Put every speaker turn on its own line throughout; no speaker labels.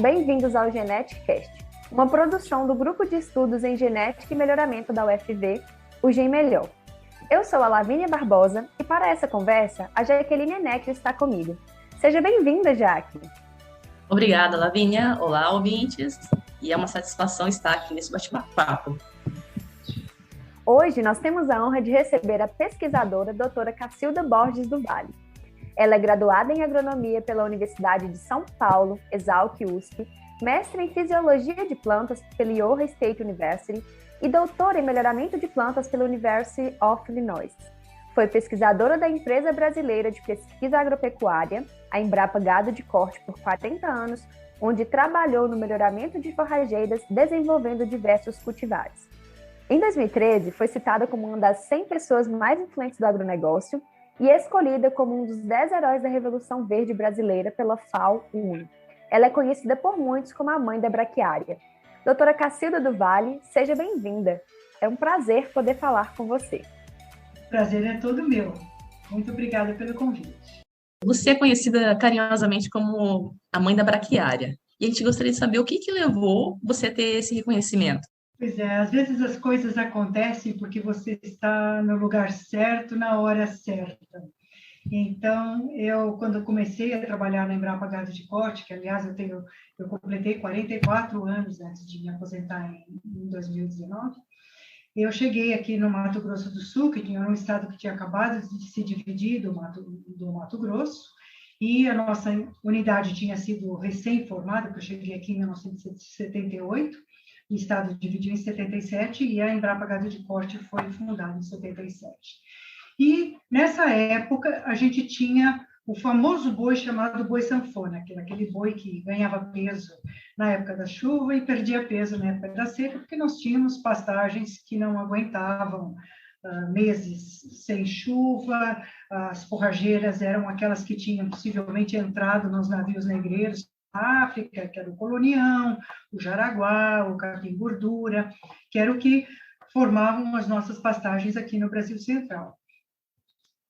Bem-vindos ao GeneticCast, uma produção do Grupo de Estudos em Genética e Melhoramento da UFV, o GenMelhor. Eu sou a Lavínia Barbosa e para essa conversa, a Jaqueline Eneck está comigo. Seja bem-vinda, Jaque.
Obrigada, Lavínia. Olá, ouvintes. E é uma satisfação estar aqui nesse bate-papo.
Hoje nós temos a honra de receber a pesquisadora doutora Cacilda Borges do Vale. Ela é graduada em agronomia pela Universidade de São Paulo, Exalc-USP, mestre em fisiologia de plantas pela Iowa State University e doutora em melhoramento de plantas pela University of Illinois. Foi pesquisadora da Empresa Brasileira de Pesquisa Agropecuária, a Embrapa Gado de Corte, por 40 anos, onde trabalhou no melhoramento de forrageiras, desenvolvendo diversos cultivares. Em 2013, foi citada como uma das 100 pessoas mais influentes do agronegócio e escolhida como um dos 10 heróis da Revolução Verde brasileira pela FAO-UNO. Ela é conhecida por muitos como a mãe da braquiária. Doutora Cacilda do Vale, seja bem-vinda. É um prazer poder falar com você.
O prazer é todo meu. Muito obrigada pelo convite.
Você é conhecida carinhosamente como a mãe da braquiária. E a gente gostaria de saber o que levou você a ter esse reconhecimento.
Pois é, às vezes as coisas acontecem porque você está no lugar certo, na hora certa. Então, quando comecei a trabalhar na Embrapa Gado de Corte, que, aliás, eu completei 44 anos antes de me aposentar em 2019, eu cheguei aqui no Mato Grosso do Sul, que era um estado que tinha acabado de se dividir do Mato Grosso, e a nossa unidade tinha sido recém-formada, porque eu cheguei aqui em 1978, o estado dividiu em 77 e a Embrapa Gado de Corte foi fundada em 77. E, nessa época, a gente tinha o famoso boi chamado boi sanfona, que era aquele boi que ganhava peso na época da chuva e perdia peso na época da seca, porque nós tínhamos pastagens que não aguentavam meses sem chuva, as forrageiras eram aquelas que tinham possivelmente entrado nos navios negreiros da África, que era o colonião, o jaraguá, o capim-gordura, que era o que formavam as nossas pastagens aqui no Brasil Central.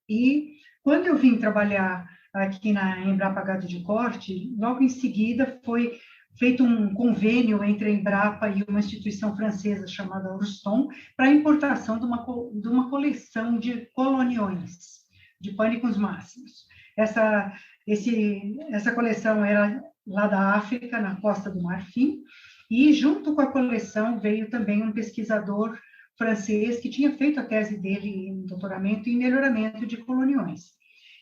E quando eu vim trabalhar aqui na Embrapa Gado de Corte, logo em seguida foi feito um convênio entre a Embrapa e uma instituição francesa chamada Ruston para a importação de uma coleção de coloniões, de pânicos máximos. Essa coleção era lá da África, na Costa do Marfim, e junto com a coleção veio também um pesquisador francês que tinha feito a tese dele em doutoramento em melhoramento de coloniões.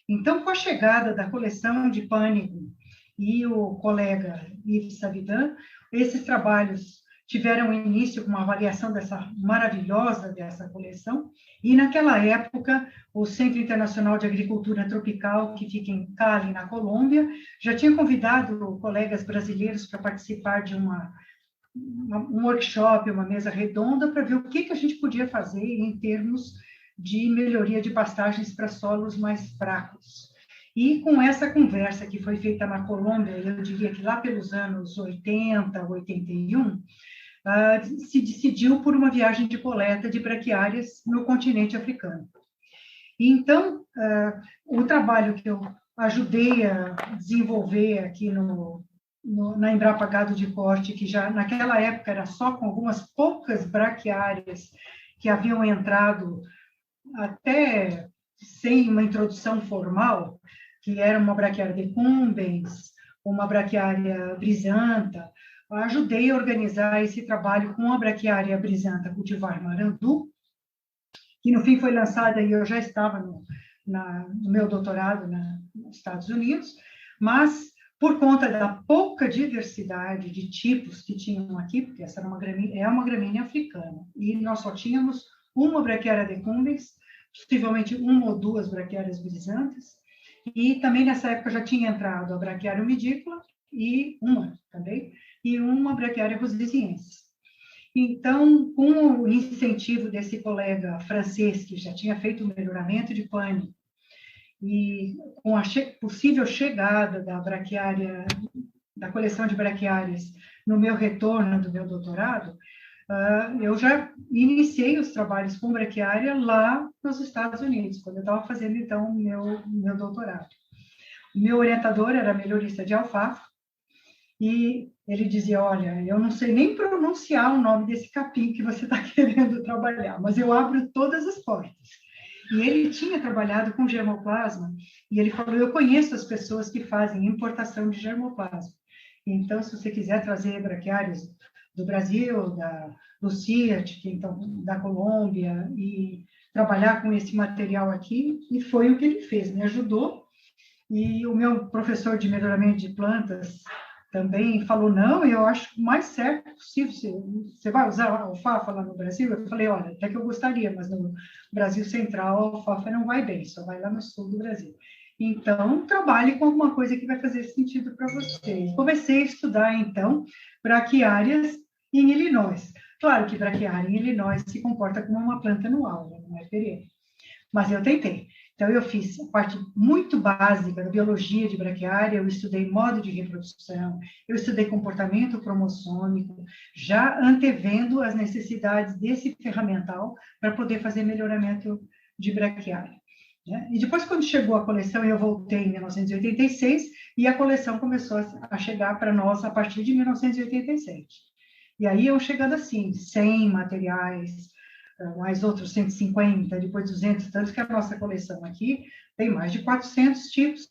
Então, com a chegada da coleção de pânico e o colega Yves Savidan, esses trabalhos tiveram início com uma avaliação dessa coleção, e naquela época o Centro Internacional de Agricultura Tropical, que fica em Cali, na Colômbia, já tinha convidado colegas brasileiros para participar de um workshop, uma mesa redonda, para ver o que a gente podia fazer em termos de melhoria de pastagens para solos mais fracos. E com essa conversa que foi feita na Colômbia, eu diria que lá pelos anos 80, 81, se decidiu por uma viagem de coleta de braquiárias no continente africano. E então, o trabalho que eu ajudei a desenvolver aqui na Embrapa Gado de Corte, que já naquela época era só com algumas poucas braquiárias que haviam entrado até sem uma introdução formal, que era uma braquiária decumbens, uma braquiária brisanta. Eu ajudei a organizar esse trabalho com a braquiária brisanta cultivar Marandu, que no fim foi lançada e eu já estava no meu doutorado nos Estados Unidos, mas por conta da pouca diversidade de tipos que tinham aqui, porque essa é uma gramínea africana, e nós só tínhamos uma braquiária decumbens, possivelmente uma ou duas braquiárias brisantes, e também nessa época já tinha entrado a braquiária umidícola e uma braquiária rosesiensis. Então, com o incentivo desse colega francês que já tinha feito o melhoramento de pânico e com a possível chegada da coleção de braquiárias no meu retorno do meu doutorado, eu já iniciei os trabalhos com braquiária lá nos Estados Unidos, quando eu estava fazendo, então, meu doutorado. O meu orientador era melhorista de alfafa, e ele dizia, olha, eu não sei nem pronunciar o nome desse capim que você está querendo trabalhar, mas eu abro todas as portas. E ele tinha trabalhado com germoplasma, e ele falou, eu conheço as pessoas que fazem importação de germoplasma. Então, se você quiser trazer braquiários do Brasil, da Lucia, então, da Colômbia, e trabalhar com esse material aqui, e foi o que ele fez, me ajudou. E o meu professor de melhoramento de plantas também falou, não, eu acho mais certo possível, você vai usar alfafa lá no Brasil? Eu falei, olha, até que eu gostaria, mas no Brasil Central a alfafa não vai bem, só vai lá no sul do Brasil. Então, trabalhe com alguma coisa que vai fazer sentido para você. Comecei a estudar, então, braquiárias em Illinois. Claro que braquiária em Illinois se comporta como uma planta anual, né? Não é perene. Mas eu tentei. Então, eu fiz a parte muito básica da biologia de braquiária, eu estudei modo de reprodução, eu estudei comportamento cromossômico, já antevendo as necessidades desse ferramental para poder fazer melhoramento de braquiária. Né? E depois, quando chegou a coleção, eu voltei em 1986, e a coleção começou a chegar para nós a partir de 1987. E aí, eu chegando assim, 100 materiais, mais outros 150, depois 200, tanto que a nossa coleção aqui tem mais de 400 tipos,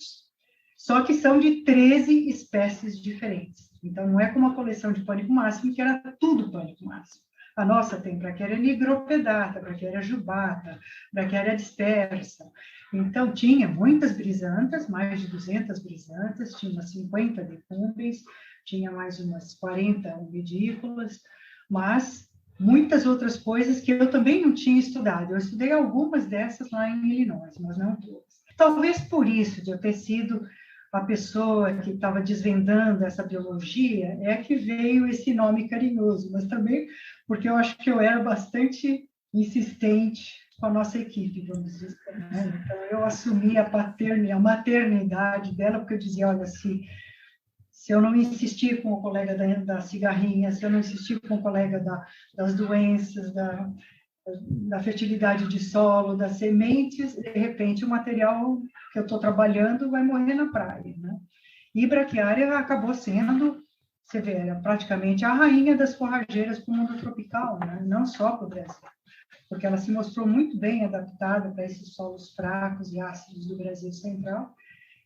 só que são de 13 espécies diferentes. Então, não é como a coleção de pânico máximo, que era tudo pânico máximo. A nossa tem braquiária nigropedata, braquiária jubata, braquiária dispersa. Então, tinha muitas brisantas, mais de 200 brisantas, tinha umas 50 decumbens, tinha mais umas 40 umbidícolas, mas muitas outras coisas que eu também não tinha estudado. Eu estudei algumas dessas lá em Illinois, mas não todas. Talvez por isso, de eu ter sido a pessoa que estava desvendando essa biologia, é que veio esse nome carinhoso, mas também porque eu acho que eu era bastante insistente com a nossa equipe, vamos dizer. Né? Então, eu assumi a maternidade dela, porque eu dizia, olha, se eu não insistir com o colega da cigarrinha, se eu não insistir com o colega das doenças, da fertilidade de solo, das sementes, de repente o material que eu estou trabalhando vai morrer na praia. Né? E braquiária acabou sendo, você vê, era praticamente a rainha das forrageiras para o mundo tropical, né? Não só para o Brasil, porque ela se mostrou muito bem adaptada para esses solos fracos e ácidos do Brasil Central.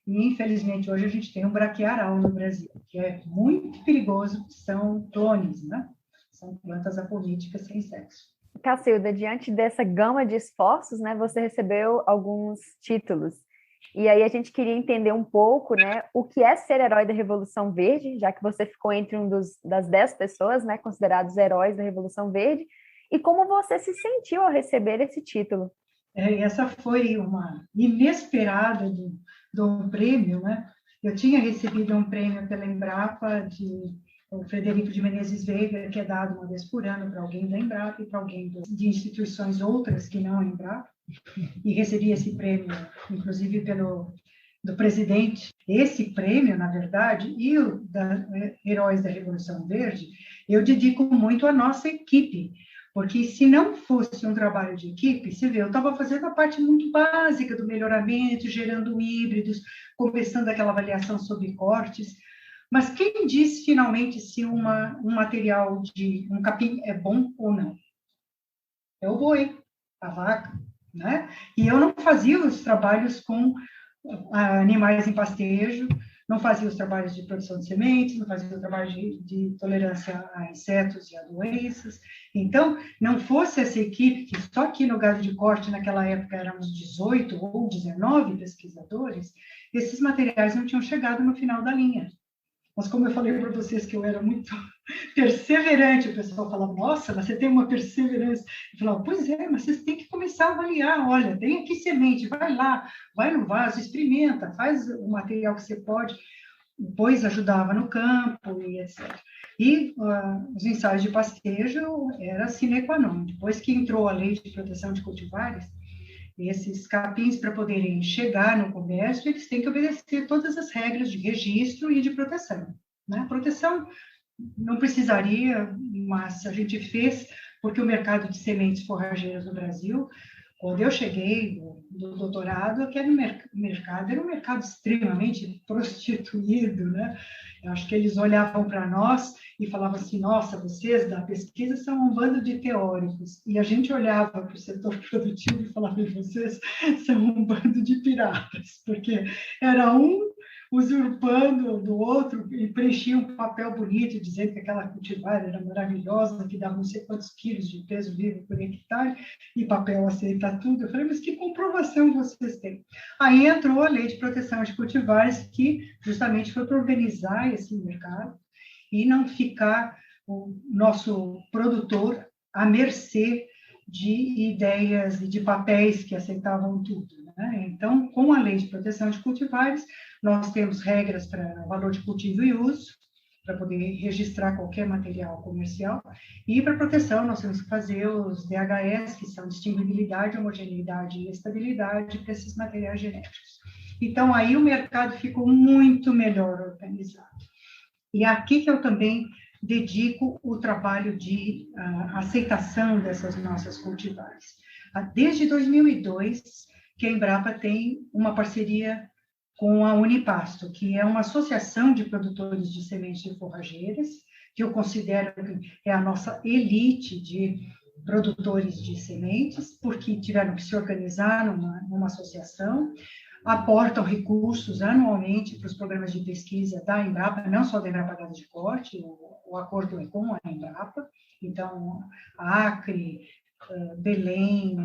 E, infelizmente, hoje a gente tem um braquiaral no Brasil, que é muito perigoso, são clones, né? São plantas apomíticas sem sexo.
Cacilda, diante dessa gama de esforços, né, você recebeu alguns títulos. E aí a gente queria entender um pouco, né, o que é ser herói da Revolução Verde, já que você ficou entre das 10 pessoas, né, considerados heróis da Revolução Verde, e como você se sentiu ao receber esse título.
Essa foi uma inesperada de um prêmio, né? Eu tinha recebido um prêmio pela Embrapa o Frederico de Menezes Veiga, que é dado uma vez por ano para alguém da Embrapa e para alguém de instituições outras que não a Embrapa, e recebi esse prêmio, inclusive do presidente. Esse prêmio, na verdade, e o da Heróis da Revolução Verde, eu dedico muito à nossa equipe, porque se não fosse um trabalho de equipe, você vê, eu estava fazendo a parte muito básica do melhoramento, gerando híbridos, começando aquela avaliação sobre cortes, mas quem diz finalmente se um material de um capim é bom ou não? É o boi, a vaca, né? E eu não fazia os trabalhos com animais em pastejo, não fazia os trabalhos de produção de sementes, não fazia o trabalho de tolerância a insetos e a doenças. Então, não fosse essa equipe, que só aqui no gado de corte, naquela época, éramos 18 ou 19 pesquisadores, esses materiais não tinham chegado no final da linha. Mas como eu falei para vocês que eu era muito perseverante, o pessoal falava, nossa, você tem uma perseverança. Eu falava, pois é, mas vocês têm que começar a avaliar, olha, tem aqui semente, vai lá, vai no vaso, experimenta, faz o material que você pode. Depois ajudava no campo e etc. E os ensaios de pastejo era sine qua non. Depois que entrou a lei de proteção de cultivares, esses capins, para poderem chegar no comércio, eles têm que obedecer todas as regras de registro e de proteção. Né? Proteção não precisaria, mas a gente fez, porque o mercado de sementes forrageiras no Brasil Quando eu cheguei do doutorado, aquele mercado era um mercado extremamente prostituído, né? Eu acho que eles olhavam para nós e falavam assim: nossa, vocês da pesquisa são um bando de teóricos. E a gente olhava para o setor produtivo e falava: vocês são um bando de piratas, porque era um usurpando do outro e preenchia um papel bonito, dizendo que aquela cultivar era maravilhosa, que dava não sei quantos quilos de peso vivo por hectare, e papel aceita tudo. Eu falei, mas que comprovação vocês têm? Aí entrou a Lei de Proteção de Cultivares, que justamente foi para organizar esse mercado e não ficar o nosso produtor à mercê de ideias e de papéis que aceitavam tudo, né? Então, com a Lei de Proteção de Cultivares, nós temos regras para valor de cultivo e uso, para poder registrar qualquer material comercial, e para proteção nós temos que fazer os DHS, que são distinguibilidade, homogeneidade e estabilidade para esses materiais genéticos. Então, aí o mercado ficou muito melhor organizado. E aqui que eu também dedico o trabalho de aceitação dessas nossas cultivares. Desde 2002, que a Embrapa tem uma parceria com a Unipasto, que é uma associação de produtores de sementes de forrageiras, que eu considero que é a nossa elite de produtores de sementes, porque tiveram que se organizar numa associação, aportam recursos anualmente para os programas de pesquisa da Embrapa, não só da Embrapa Gado de Corte, o acordo é com a Embrapa, então a Acre, Belém,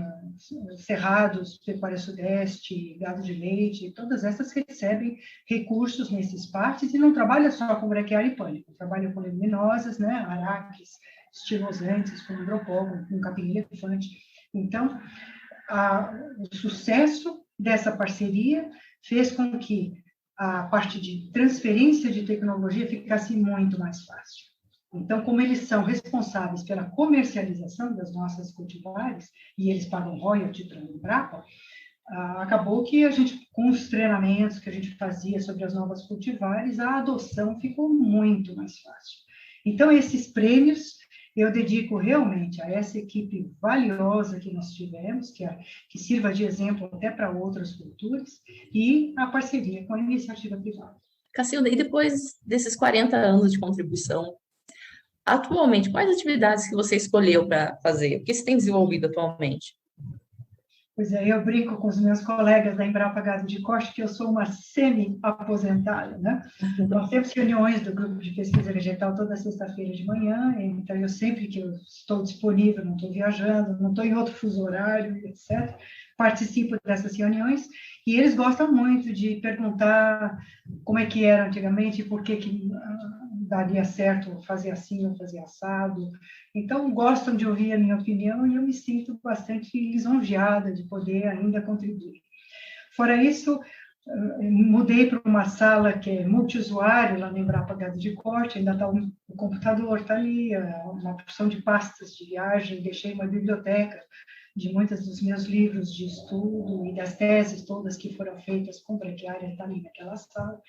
Cerrados, Pecuária Sudeste, Gado de Leite, todas essas recebem recursos nesses partes e não trabalham só com braquiária e pânico, trabalham com leguminosas, né, araques, estilosantes, com hidropógon, com capim-elefante. Então, o sucesso dessa parceria fez com que a parte de transferência de tecnologia ficasse muito mais fácil. Então, como eles são responsáveis pela comercialização das nossas cultivares, e eles pagam royalty para a Embrapa, acabou que a gente, com os treinamentos que a gente fazia sobre as novas cultivares, a adoção ficou muito mais fácil. Então, esses prêmios eu dedico realmente a essa equipe valiosa que nós tivemos, que sirva de exemplo até para outras culturas, e a parceria com a iniciativa privada.
Cacilda, e depois desses 40 anos de contribuição, atualmente, quais atividades que você escolheu para fazer? O que você tem desenvolvido atualmente?
Pois é, eu brinco com os meus colegas da Embrapa Gado de Corte que eu sou uma semi-aposentada, né? Nós temos reuniões do grupo de pesquisa vegetal toda sexta-feira de manhã, então eu sempre que eu estou disponível, não estou viajando, não estou em outro fuso horário, etc., participo dessas reuniões, e eles gostam muito de perguntar como é que era antigamente, por que daria certo fazer assim ou fazer assado. Então, gostam de ouvir a minha opinião e eu me sinto bastante lisonjeada de poder ainda contribuir. Fora isso, mudei para uma sala que é multiusuário, lá no Embrapa Gado de Corte, ainda está o computador, está ali, uma porção de pastas de viagem, deixei uma biblioteca de muitos dos meus livros de estudo e das teses todas que foram feitas com braquiária, está ali naquela sala.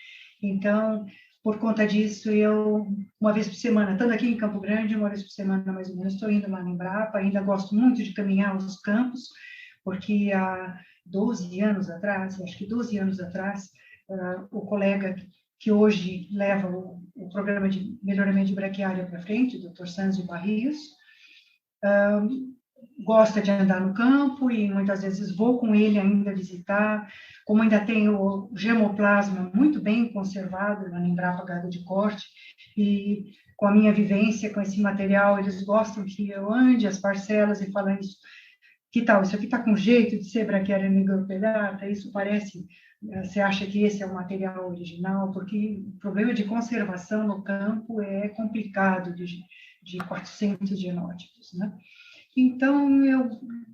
Então, por conta disso, eu, uma vez por semana, estando aqui em Campo Grande, uma vez por semana, mais ou menos, estou indo lá na Embrapa, ainda gosto muito de caminhar os campos, porque há 12 anos atrás, acho que 12 anos atrás, o colega que hoje leva o programa de melhoramento de braquiária para frente, o Dr. Sanzio Barrios, gosta de andar no campo e muitas vezes vou com ele ainda visitar, como ainda tem o germoplasma muito bem conservado na Embrapa Gado de Corte, e com a minha vivência com esse material, eles gostam que eu ande as parcelas e falando isso, que tal, isso aqui está com jeito de ser braquiária nigropedata, isso parece, você acha que esse é o material original, porque o problema de conservação no campo é complicado de 400 genótipos, né? Então, eu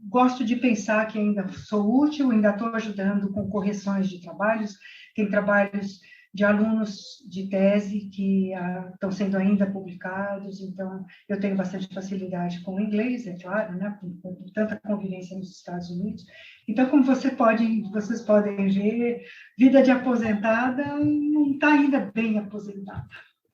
gosto de pensar que ainda sou útil, ainda estou ajudando com correções de trabalhos, tem trabalhos de alunos de tese que estão sendo ainda publicados, então eu tenho bastante facilidade com o inglês, é claro, né, com tanta convivência nos Estados Unidos. Então, como vocês podem ver, vida de aposentada não está ainda bem aposentada.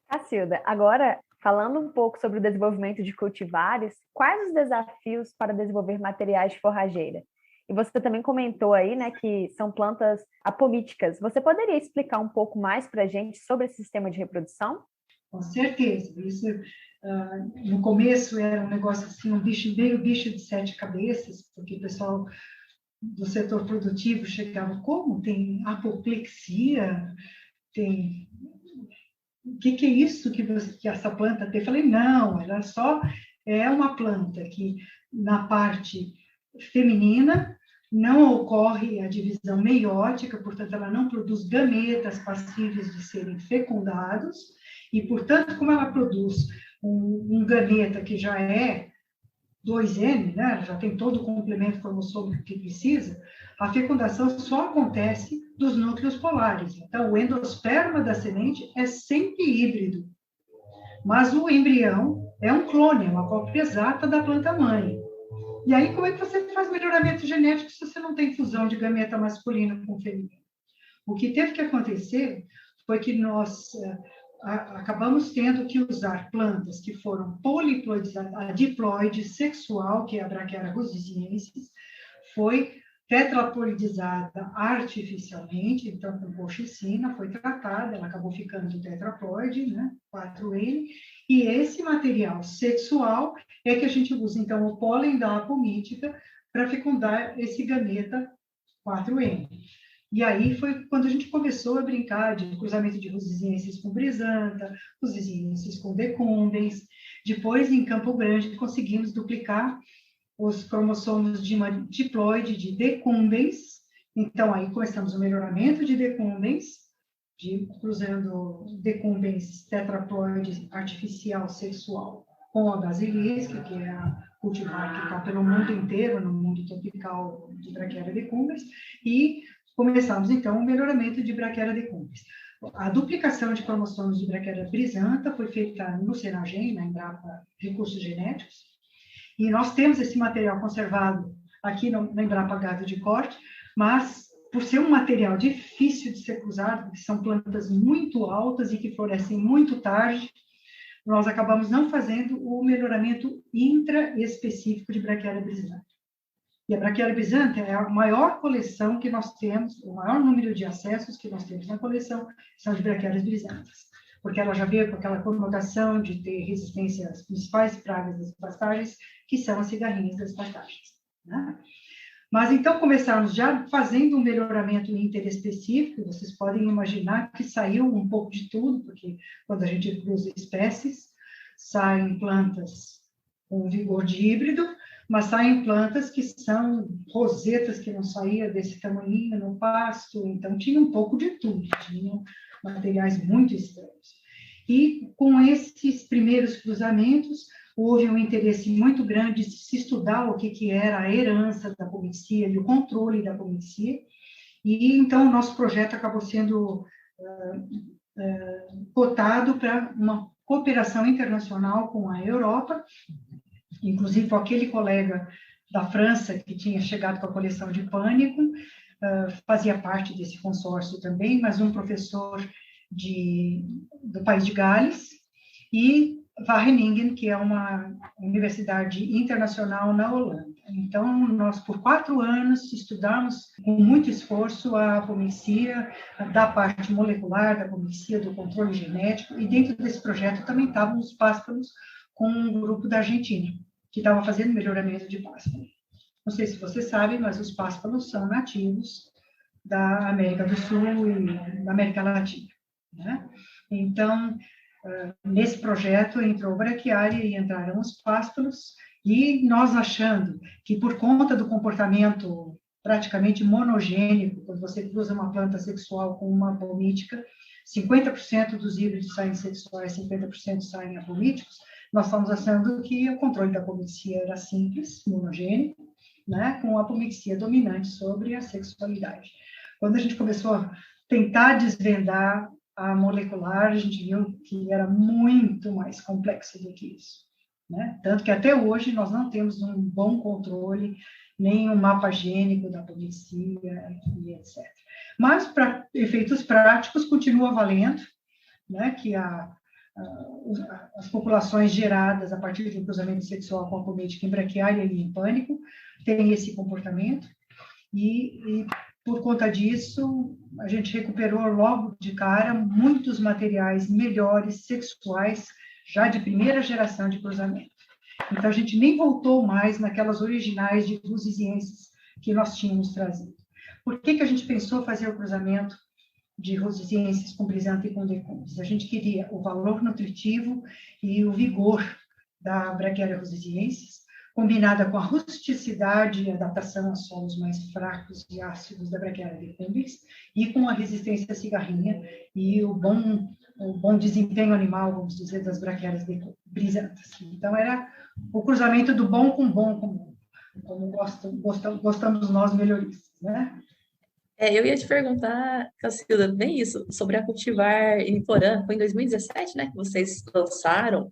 Cacilda, agora, falando um pouco sobre o desenvolvimento de cultivares, quais os desafios para desenvolver materiais de forrageira? E você também comentou aí, né, que são plantas apomíticas. Você poderia explicar um pouco mais para a gente sobre esse sistema de reprodução?
Com certeza. Isso, no começo era um negócio assim, um bicho, meio bicho de 7 cabeças, porque o pessoal do setor produtivo chegava, como? Tem apoplexia? Tem... O que é isso que essa planta tem? Eu falei, não, ela só é uma planta que na parte feminina não ocorre a divisão meiótica, portanto, ela não produz gametas passíveis de serem fecundados, e, portanto, como ela produz um gameta que já é 2N, né, já tem todo o complemento cromossômico que precisa, a fecundação só acontece dos núcleos polares. Então, o endosperma da semente é sempre híbrido, mas o embrião é um clone, é uma cópia exata da planta-mãe. E aí, como é que você faz melhoramento genético se você não tem fusão de gameta masculino com feminino? O que teve que acontecer foi que nós acabamos tendo que usar plantas que foram poliploides, a diploide sexual, que é a Brachiara rusiziensis, foi tetraploidizada artificialmente, então com colchicina, foi tratada, ela acabou ficando tetraploide, né, 4N, e esse material sexual é que a gente usa, então, o pólen da apomítica para fecundar esse gameta 4N. E aí foi quando a gente começou a brincar de cruzamento de rusiziensis com brisanta, rusiziensis com decumbens. Depois, em Campo Grande, conseguimos duplicar os cromossomos de uma diploide de decumbens. Então, aí começamos o melhoramento de decumbens, cruzando decumbens tetraploide artificial sexual com a basilisca, que é a cultivar que está pelo mundo inteiro, no mundo tropical de Brachiara decumbens, e começamos, então, o melhoramento de Brachiara decumbens. A duplicação de cromossomos de Brachiara brisanta foi feita no Senagem, na Embrapa Recursos Genéticos, e nós temos esse material conservado aqui na Embrapa Gado de Corte, mas por ser um material difícil de ser cruzado, porque são plantas muito altas e que florescem muito tarde, nós acabamos não fazendo o melhoramento intraespecífico de Brachiara brisanta. E a Brachiara brisanta é a maior coleção que nós temos, o maior número de acessos que nós temos na coleção são de Brachiaras brisantas, porque ela já veio com aquela conotação de ter resistência às principais pragas das pastagens, que são as cigarrinhas das pastagens, né? Mas então começamos já fazendo um melhoramento interespecífico, vocês podem imaginar que saiu um pouco de tudo, porque quando a gente cruza espécies, saem plantas com vigor de híbrido, mas saem plantas que são rosetas que não saía desse tamanho no pasto, então tinha um pouco de tudo, tinham materiais muito estranhos. E com esses primeiros cruzamentos, houve um interesse muito grande de se estudar o que era a herança da apomixia e o controle da apomixia, e então o nosso projeto acabou sendo cotado para uma cooperação internacional com a Europa, inclusive com aquele colega da França que tinha chegado com a coleção de Pânico, fazia parte desse consórcio também, mas um professor do país de Gales, e Wageningen, que é uma universidade internacional na Holanda. Então, nós, por 4 anos, estudamos com muito esforço a apomixia, da parte molecular da apomixia, do controle genético, e dentro desse projeto também estavam os pássaros com um grupo da Argentina, que estava fazendo melhoramento de pásparo. Não sei se você sabe, mas os pássaros são nativos da América do Sul e da América Latina, né? Então, nesse projeto entrou o braquiária e entraram os pássaros, e nós achando que por conta do comportamento praticamente monogênico, quando você cruza uma planta sexual com uma apomítica, 50% dos híbridos saem sexuais, 50% saem apomíticos, nós estamos achando que o controle da apomixia era simples, monogênico, né, com a apomixia dominante sobre a sexualidade. Quando a gente começou a tentar desvendar a molecular, a gente viu que era muito mais complexo do que isso, né? Tanto que até hoje nós não temos um bom controle, nem um mapa gênico da apomixia e etc. Mas, para efeitos práticos, continua valendo, né, que as populações geradas a partir de um cruzamento sexual com apomítica em braquiária e em pânico têm esse comportamento. e por conta disso, a gente recuperou logo de cara muitos materiais melhores, sexuais, já de primeira geração de cruzamento. Então, a gente nem voltou mais naquelas originais de rosizienses que nós tínhamos trazido. Por que a gente pensou fazer o cruzamento de rosizienses com brisanta e com decumbens? A gente queria o valor nutritivo e o vigor da Brachiaria rosiziensis, combinada com a rusticidade e adaptação a solos mais fracos e ácidos da Brachiaria decumbens, e com a resistência à cigarrinha e o bom desempenho animal, vamos dizer, das Brachiárias brisantas. Então, era o cruzamento do bom com bom, como gostamos nós melhoristas, né?
Eu ia te perguntar, Cacilda, bem isso, sobre a Cultivar Ibiporã. Foi em 2017, né, que vocês lançaram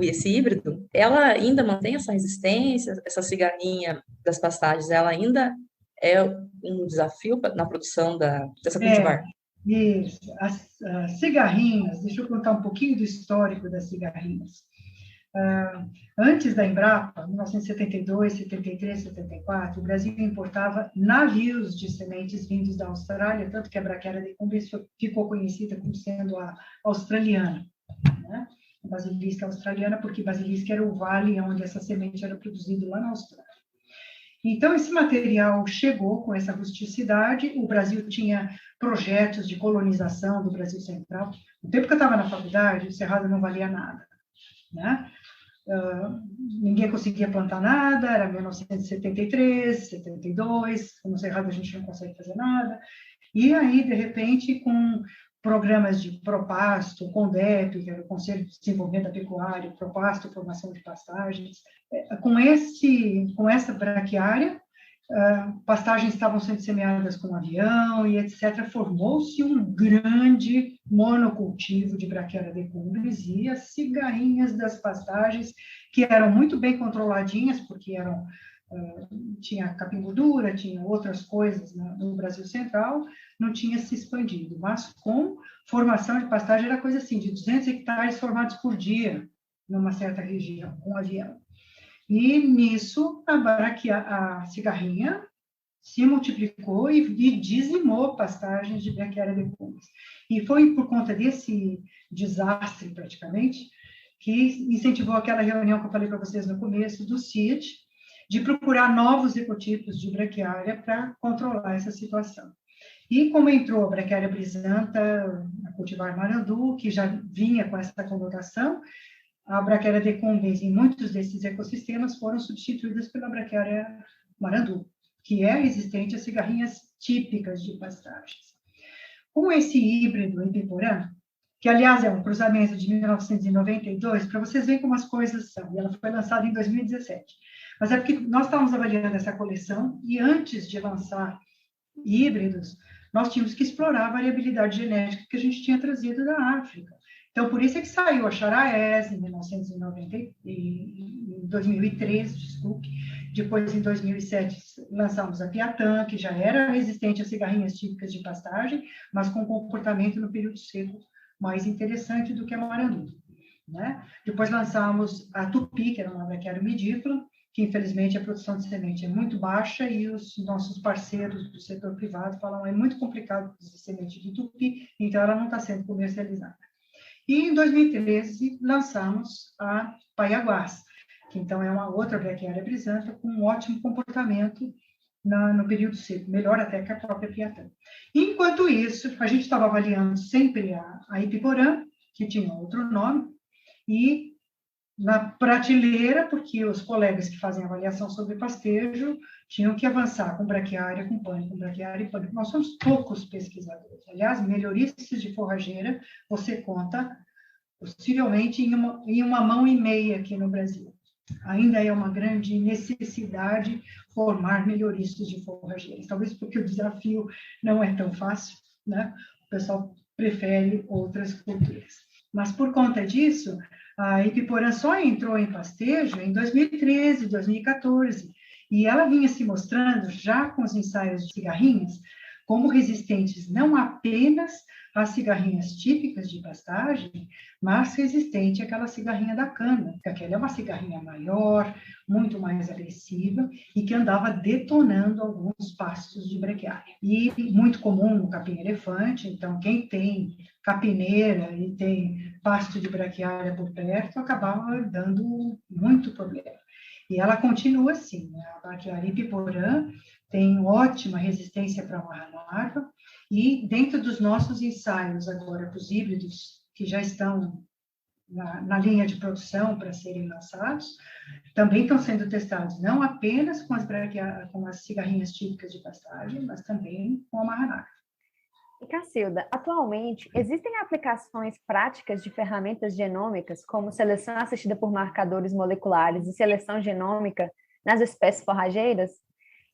esse híbrido. Ela ainda mantém essa resistência, essa cigarrinha das pastagens, ela ainda é um desafio na produção dessa cultivar?
Isso. As cigarrinhas, deixa eu contar um pouquinho do histórico das cigarrinhas. Antes da Embrapa, 1972, 73, 74, o Brasil importava navios de sementes vindos da Austrália, tanto que a Brachiaria decumbens ficou conhecida como sendo a australiana, né? A basilisca australiana, porque basilisca era o vale onde essa semente era produzida lá na Austrália. Então, esse material chegou com essa rusticidade. O Brasil tinha projetos de colonização do Brasil Central. No tempo que eu estava na faculdade, o Cerrado não valia nada, né? Ninguém conseguia plantar nada, era 1973, 72, no Cerrado a gente não consegue fazer nada. E aí, de repente, com programas de Propasto, CONDEP, que era o Conselho de Desenvolvimento da Pecuária, Propasto, formação de pastagens, com essa braquiária, pastagens estavam sendo semeadas com avião e etc. Formou-se um grande monocultivo de Brachiaria decumbens e as cigarrinhas das pastagens, que eram muito bem controladinhas, porque tinha capim gordura, tinha outras coisas no Brasil Central, não tinha se expandido, mas com formação de pastagem era coisa assim, de 200 hectares formados por dia, numa certa região, com avião. E nisso, a cigarrinha se multiplicou e dizimou pastagens de Brachiaria decumbens. E foi por conta desse desastre, praticamente, que incentivou aquela reunião que eu falei para vocês no começo, do CID, de procurar novos ecotipos de braquiária para controlar essa situação. E como entrou a Brachiaria brisanta, a cultivar marandu, que já vinha com essa conotação, a Brachiaria decumbens em muitos desses ecossistemas foram substituídas pela Brachiaria marandu, que é resistente a cigarrinhas típicas de pastagens. Com esse híbrido Ibiporã, que aliás é um cruzamento de 1992, para vocês verem como as coisas são, e ela foi lançada em 2017. Mas é porque nós estávamos avaliando essa coleção e antes de lançar híbridos, nós tínhamos que explorar a variabilidade genética que a gente tinha trazido da África. Então, por isso é que saiu a Charaés em 2013, desculpe. Depois, em 2007, lançamos a Piatã, que já era resistente a cigarrinhas típicas de pastagem, mas com comportamento no período seco mais interessante do que a marandu, né? Depois lançamos a Tupi, que era uma braquiária medícola, que infelizmente a produção de semente é muito baixa e os nossos parceiros do setor privado falam é muito complicado produzir semente de tupi, então ela não está sendo comercializada. E em 2013 lançamos a Paiaguás, que então é uma outra braquiária brisanta com um ótimo comportamento no período seco, melhor até que a própria Piatã. Enquanto isso, a gente estava avaliando sempre a Ibiporã, que tinha outro nome, e na prateleira, porque os colegas que fazem avaliação sobre pastejo tinham que avançar com braquiária, com pânico, com braquiária e pânico. Nós somos poucos pesquisadores. Aliás, melhoristas de forrageira, você conta possivelmente em uma mão e meia aqui no Brasil. Ainda é uma grande necessidade formar melhoristas de forrageiras. Talvez porque o desafio não é tão fácil, né? O pessoal prefere outras culturas. Mas por conta disso, a Ibiporã só entrou em pastejo em 2013, 2014, e ela vinha se mostrando, já com os ensaios de cigarrinhas, como resistentes não apenas as cigarrinhas típicas de pastagem, mas resistente àquela cigarrinha da cana, porque aquela é uma cigarrinha maior, muito mais agressiva e que andava detonando alguns pastos de brequiária. E muito comum no capim-elefante, então quem tem capineira e tem pasto de braquiária por perto acabava dando muito problema. E ela continua assim, né? A braquiária piporã tem ótima resistência para amarrar larva, e dentro dos nossos ensaios agora para os híbridos, que já estão na linha de produção para serem lançados, também estão sendo testados não apenas com as cigarrinhas típicas de pastagem, mas também com amarrar.
E Cacilda, atualmente existem aplicações práticas de ferramentas genômicas, como seleção assistida por marcadores moleculares e seleção genômica nas espécies forrageiras?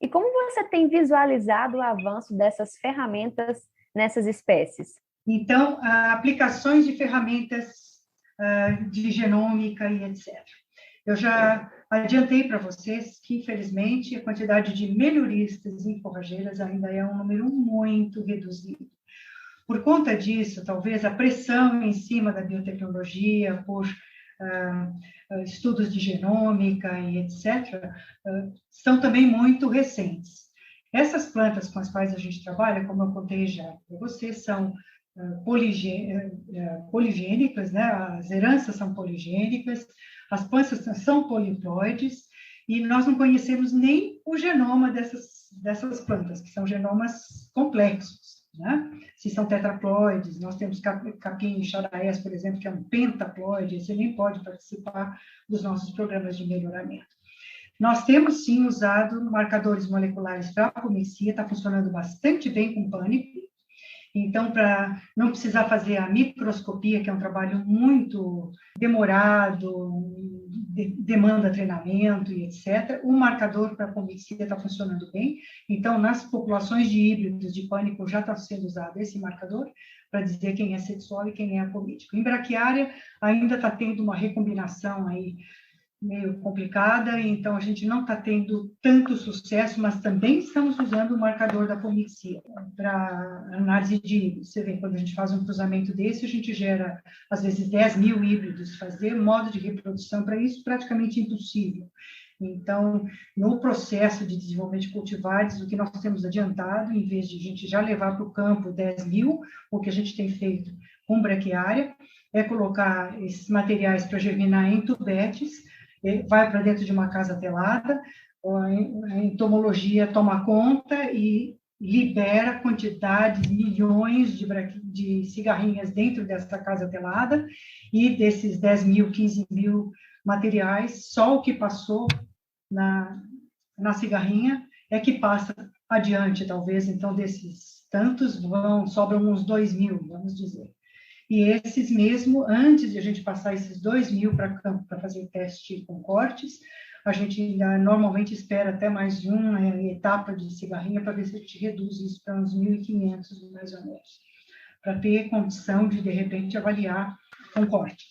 E como você tem visualizado o avanço dessas ferramentas nessas espécies?
Então, aplicações de ferramentas de genômica e etc. Eu já adiantei para vocês que, infelizmente, a quantidade de melhoristas em forrageiras ainda é um número muito reduzido. Por conta disso, talvez a pressão em cima da biotecnologia, por estudos de genômica e etc., são também muito recentes. Essas plantas com as quais a gente trabalha, como eu contei já para vocês, são poligênicas, né? As heranças são poligênicas, as plantas são poliploides, e nós não conhecemos nem o genoma dessas plantas, que são genomas complexos, né? Se são tetraploides, nós temos capim charaés, por exemplo, que é um pentaploide, esse nem pode participar dos nossos programas de melhoramento. Nós temos, sim, usado marcadores moleculares para a apomixia, está funcionando bastante bem com pânico. Então, para não precisar fazer a microscopia, que é um trabalho muito demorado, demanda treinamento e etc., o marcador para apomixia está funcionando bem. Então, nas populações de híbridos de pânico já está sendo usado esse marcador para dizer quem é sexual e quem é apomítico. Em braquiária, ainda está tendo uma recombinação aí meio complicada, então a gente não está tendo tanto sucesso, mas também estamos usando o marcador da apomixia para análise de híbridos. Você vê, quando a gente faz um cruzamento desse, a gente gera, às vezes, 10.000 híbridos. Fazer modo de reprodução para isso praticamente impossível. Então, no processo de desenvolvimento de cultivares, o que nós temos adiantado, em vez de a gente já levar para o campo 10.000, o que a gente tem feito com braquiária, é colocar esses materiais para germinar em tubetes, vai para dentro de uma casa telada, a entomologia toma conta e libera quantidades, milhões de cigarrinhas dentro dessa casa telada, e desses 10.000, 15.000 materiais, só o que passou na cigarrinha é que passa adiante, talvez. Então, desses tantos, sobram uns 2.000, vamos dizer. E esses mesmo, antes de a gente passar esses 2.000 para campo para fazer teste com cortes, a gente ainda normalmente espera até mais uma etapa de cigarrinha para ver se a gente reduz isso para uns 1.500, mais ou menos, para ter condição de repente, avaliar com cortes.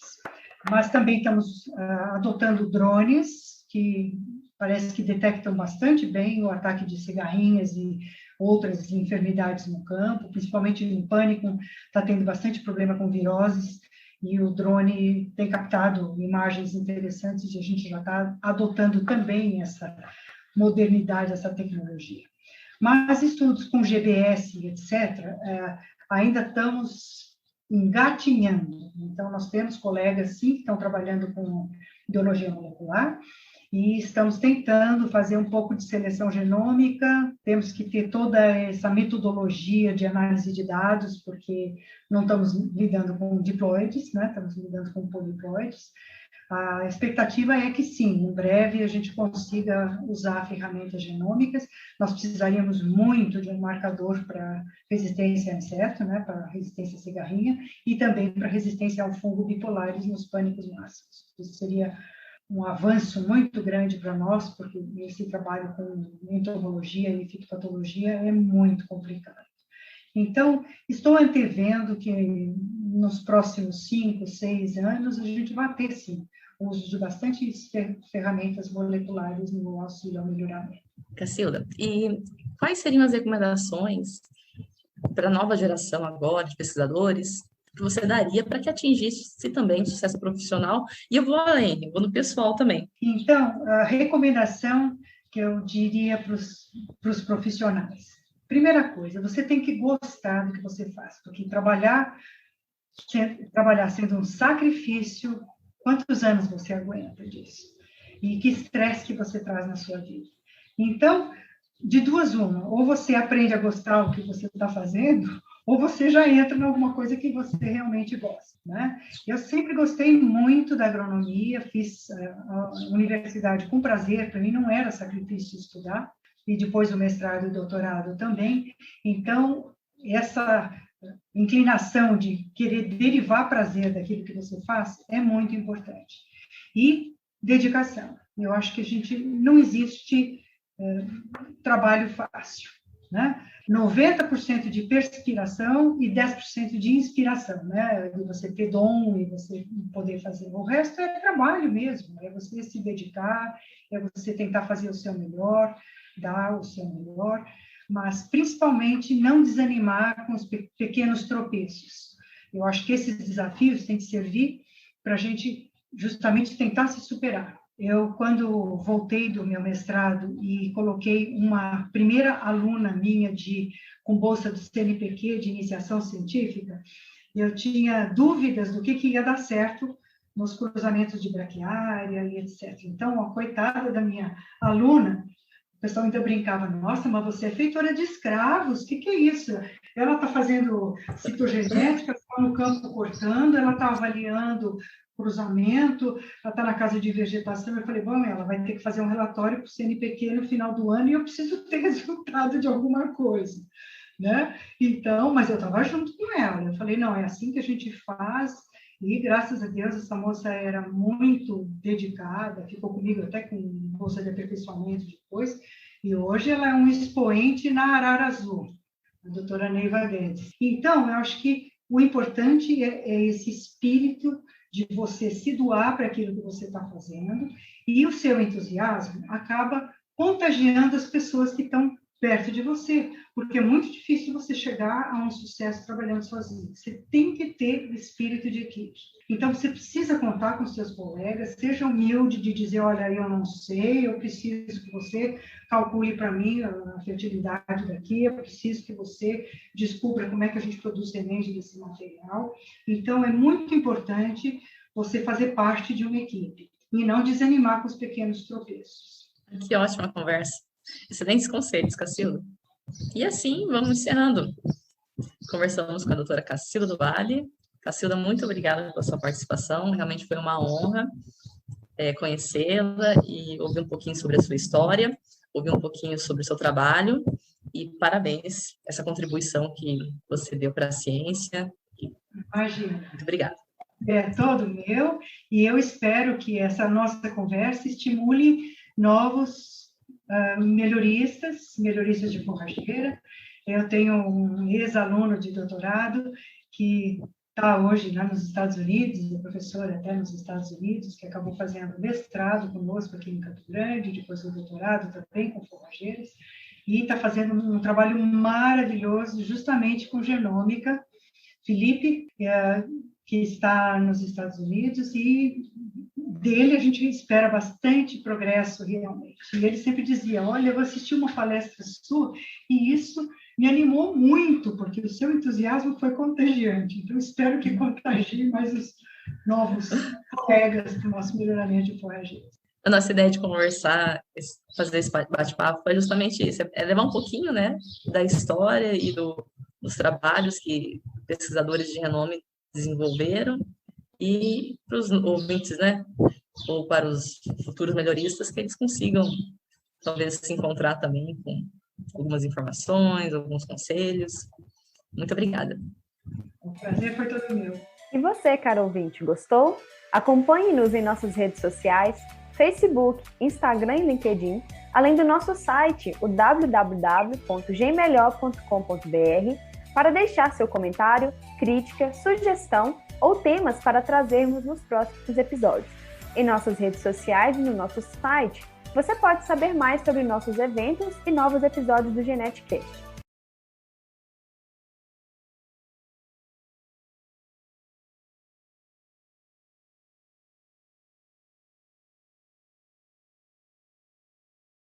Mas também estamos adotando drones, que parece que detectam bastante bem o ataque de cigarrinhas e outras enfermidades no campo, principalmente no pânico, está tendo bastante problema com viroses, e o drone tem captado imagens interessantes, e a gente já está adotando também essa modernidade, essa tecnologia. Mas estudos com GBS, etc., ainda estamos engatinhando. Então, nós temos colegas, sim, que estão trabalhando com biologia molecular, e estamos tentando fazer um pouco de seleção genômica. Temos que ter toda essa metodologia de análise de dados, porque não estamos lidando com diploides, né? Estamos lidando com poliploides. A expectativa é que, sim, em breve a gente consiga usar ferramentas genômicas. Nós precisaríamos muito de um marcador para resistência a inseto, né? Para resistência à cigarrinha, e também para resistência ao fungo bipolares nos pânicos máximos. Isso seria um avanço muito grande para nós, porque esse trabalho com entomologia e fitopatologia é muito complicado. Então, estou antevendo que nos próximos 5, 6 anos a gente vai ter, sim, o uso de bastantes ferramentas moleculares no auxílio ao melhoramento.
Cacilda, e quais seriam as recomendações para a nova geração agora de pesquisadores que você daria para que atingisse também o sucesso profissional? E eu vou além, eu vou no pessoal também.
Então, a recomendação que eu diria para os profissionais. Primeira coisa, você tem que gostar do que você faz, porque trabalhar sendo um sacrifício, quantos anos você aguenta disso? E que estresse que você traz na sua vida. Então, de duas uma, ou você aprende a gostar do que você está fazendo, ou você já entra em alguma coisa que você realmente gosta, né? Eu sempre gostei muito da agronomia, fiz a universidade com prazer, para mim não era sacrifício estudar, e depois o mestrado e o doutorado também. Então, essa inclinação de querer derivar prazer daquilo que você faz é muito importante. E dedicação. Eu acho que não existe trabalho fácil, né? 90% de perspiração e 10% de inspiração, né? De você ter dom e você poder fazer. O resto é trabalho mesmo, é você se dedicar, é você tentar fazer o seu melhor, dar o seu melhor, mas principalmente não desanimar com os pequenos tropeços. Eu acho que esses desafios têm que servir para a gente justamente tentar se superar. Eu, quando voltei do meu mestrado e coloquei uma primeira aluna minha com bolsa do CNPq de iniciação científica, eu tinha dúvidas do que ia dar certo nos cruzamentos de braquiária e etc. Então, a coitada da minha aluna, o pessoal ainda brincava, nossa, mas você é feitora de escravos, o que é isso? Ela está fazendo citogenética, está no campo cortando, ela está avaliando cruzamento, ela está na casa de vegetação. Eu falei, bom, ela vai ter que fazer um relatório para o CNPq no final do ano e eu preciso ter resultado de alguma coisa, né? Então, mas eu estava junto com ela. Eu falei, não, é assim que a gente faz. E, graças a Deus, essa moça era muito dedicada, ficou comigo até com bolsa de aperfeiçoamento depois, e hoje ela é um expoente na Arara Azul, a doutora Neiva Guedes. Então, eu acho que o importante é esse espírito de você se doar para aquilo que você está fazendo, e o seu entusiasmo acaba contagiando as pessoas que estão perto de você, porque é muito difícil você chegar a um sucesso trabalhando sozinho. Você tem que ter o espírito de equipe. Então, você precisa contar com os seus colegas, seja humilde de dizer, olha, eu não sei, eu preciso que você calcule para mim a fertilidade daqui, eu preciso que você descubra como é que a gente produz semente desse material. Então, é muito importante você fazer parte de uma equipe e não desanimar com os pequenos tropeços.
Que ótima conversa. Excelentes conselhos, Cacilda. E assim, vamos encerrando. Conversamos com a doutora Cacilda do Vale. Cacilda, muito obrigada pela sua participação. Realmente foi uma honra conhecê-la e ouvir um pouquinho sobre a sua história, ouvir um pouquinho sobre o seu trabalho. E parabéns essa contribuição que você deu para a ciência.
Imagina.
Muito obrigada.
É todo meu, e eu espero que essa nossa conversa estimule novos melhoristas de forrageira. Eu tenho um ex-aluno de doutorado que está hoje lá nos Estados Unidos, é professor até nos Estados Unidos, que acabou fazendo mestrado conosco aqui em Campo Grande, depois o doutorado também com forrageiras, e está fazendo um trabalho maravilhoso justamente com genômica. Felipe, que está nos Estados Unidos, e dele a gente espera bastante progresso realmente. E ele sempre dizia, olha, eu assisti uma palestra sua e isso me animou muito, porque o seu entusiasmo foi contagiante. Então, espero que contagie mais os novos colegas do nosso melhoramento de forrageiros.
A nossa ideia de conversar, fazer esse bate-papo foi justamente isso, é levar um pouquinho, né, da história e dos trabalhos que pesquisadores de renome desenvolveram, e para os ouvintes, né, ou para os futuros melhoristas, que eles consigam, talvez, se encontrar também com algumas informações, alguns conselhos. Muito obrigada.
O prazer foi todo meu.
E você, caro ouvinte, gostou? Acompanhe-nos em nossas redes sociais, Facebook, Instagram e LinkedIn, além do nosso site, o www.gemmelhor.com.br, para deixar seu comentário, crítica, sugestão ou temas para trazermos nos próximos episódios. Em nossas redes sociais e no nosso site, você pode saber mais sobre nossos eventos e novos episódios do GenetiCast.